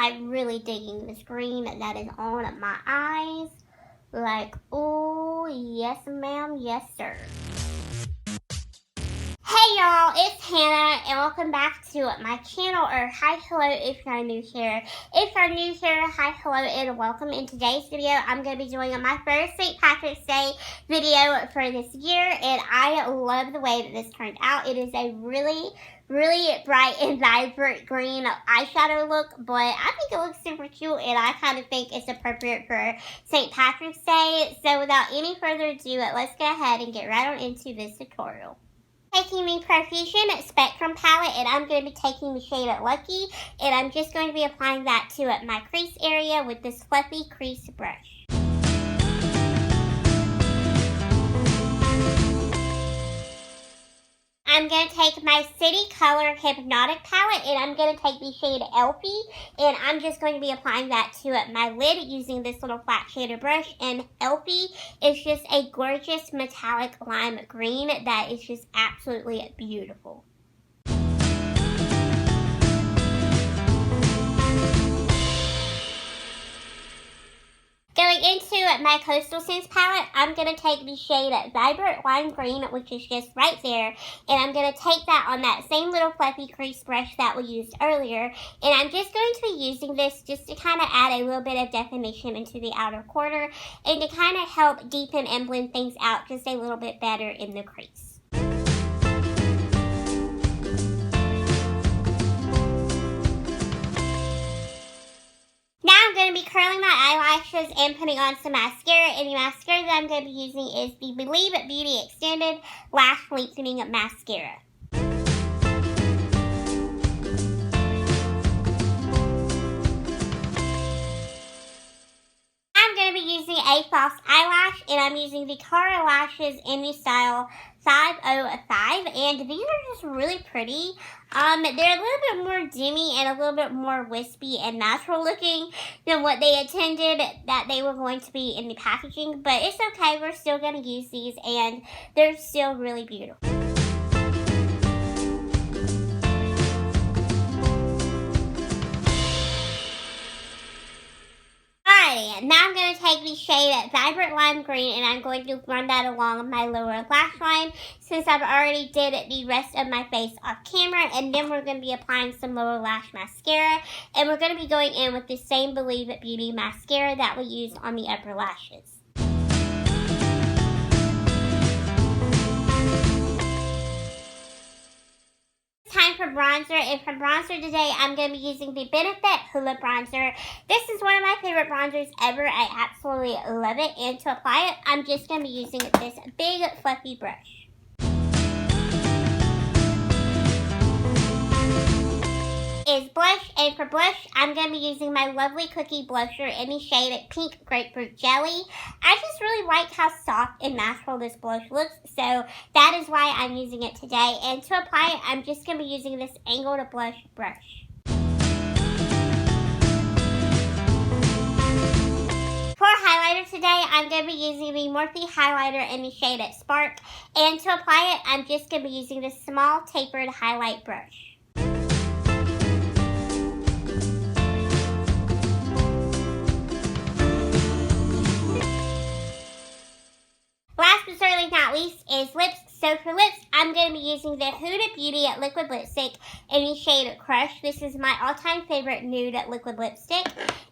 like really digging this green that is on my eyes. Like, oh, yes ma'am, yes sir. Hey y'all, it's Hannah and welcome back to my channel, or hi, hello if you're new here. If you're new here, hi, hello, and welcome. In today's video, I'm going to be doing my first St. Patrick's Day video for this year, and I love the way that this turned out. It is a really bright and vibrant green eyeshadow look, but I think it looks super cute, and I kind of think it's appropriate for St. Patrick's Day. So without any further ado, let's go ahead and get right on into this tutorial. Taking the Profusion Spectrum palette, and I'm going to be taking the shade Lucky, and I'm just going to be applying that to my crease area with this fluffy crease brush. I'm going to take my City Color Hypnotic palette, and I'm going to take the shade Elfie, and I'm just going to be applying that to my lid using this little flat shader brush. And Elfie is just a gorgeous metallic lime green that is just absolutely beautiful. Going into my Coastal Scents palette, I'm going to take the shade Vibrant Lime Green, which is just right there, and I'm going to take that on that same little fluffy crease brush that we used earlier, and I'm just going to be using this just to kind of add a little bit of definition into the outer corner, and to kind of help deepen and blend things out just a little bit better in the crease. Now I'm going to be curling my eyelashes and putting on some mascara, and the mascara that I'm going to be using is the Believe Beauty Extended Lash Lengthening Mascara. I'm going to be using a false eyelash, and I'm using the Cara Lashes in the style 505, and these are just really pretty. They're a little bit more dimmy and a little bit more wispy and natural looking than what they intended that they were going to be in the packaging, but it's okay, we're still going to use these, and they're still really beautiful. Now I'm going to take the shade Vibrant Lime Green, and I'm going to run that along my lower lash line since I've already did the rest of my face off camera, and then we're going to be applying some lower lash mascara, and we're going to be going in with the same Believe Beauty mascara that we used on the upper lashes. Time for bronzer, and for bronzer today I'm going to be using the Benefit Hoola bronzer. This is one of my favorite bronzers ever. I absolutely love it, and to apply it I'm just going to be using this big fluffy brush. Is blush, and for blush I'm going to be using my lovely cookie blusher in the shade Pink Grapefruit Jelly. I just really like how soft and natural this blush looks, so that is why I'm using it today. And to apply it, I'm just going to be using this angled blush brush. For highlighter today, I'm going to be using the Morphe highlighter in the shade Spark, and to apply it, I'm just going to be using this small tapered highlight brush. Last but certainly not least is lips. So for lips, I'm going to be using the Huda Beauty Liquid Lipstick in the shade Crush. This is my all-time favorite nude liquid lipstick.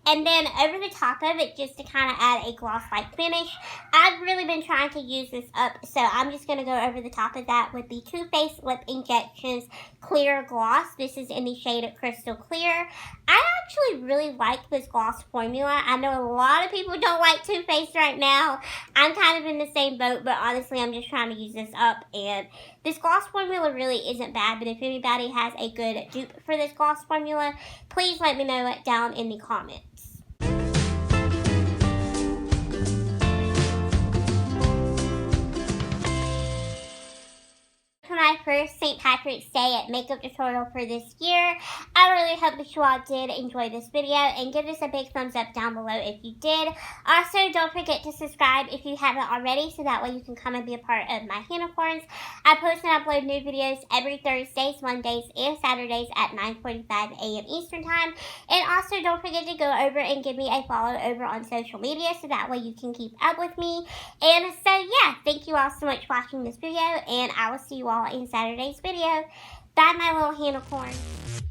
And then over the top of it, just to kind of add a gloss-like finish, I've really been trying to use this up, so I'm just going to go over the top of that with the Too Faced Lip Injections Clear Gloss. This is in the shade Crystal Clear. I actually really like this gloss formula. I know a lot of people don't like Too Faced right now. I'm kind of in the same boat, but honestly, I'm just trying to use this up, and this gloss formula really isn't bad. But if anybody has a good dupe for this gloss formula, please let me know it down in the comments. my first St. Patrick's Day makeup tutorial for this year. I really hope that you all did enjoy this video and give us a big thumbs up down below if you did. Also, don't forget to subscribe if you haven't already, so that way you can come and be a part of my unicorns. I post and upload new videos every Thursdays, Mondays, and Saturdays at 9:45 a.m. Eastern Time. And also, don't forget to go over and give me a follow over on social media, so that way you can keep up with me. And so, yeah, thank you all so much for watching this video, and I will see you all in Saturday's video. Bye, my little unicorns.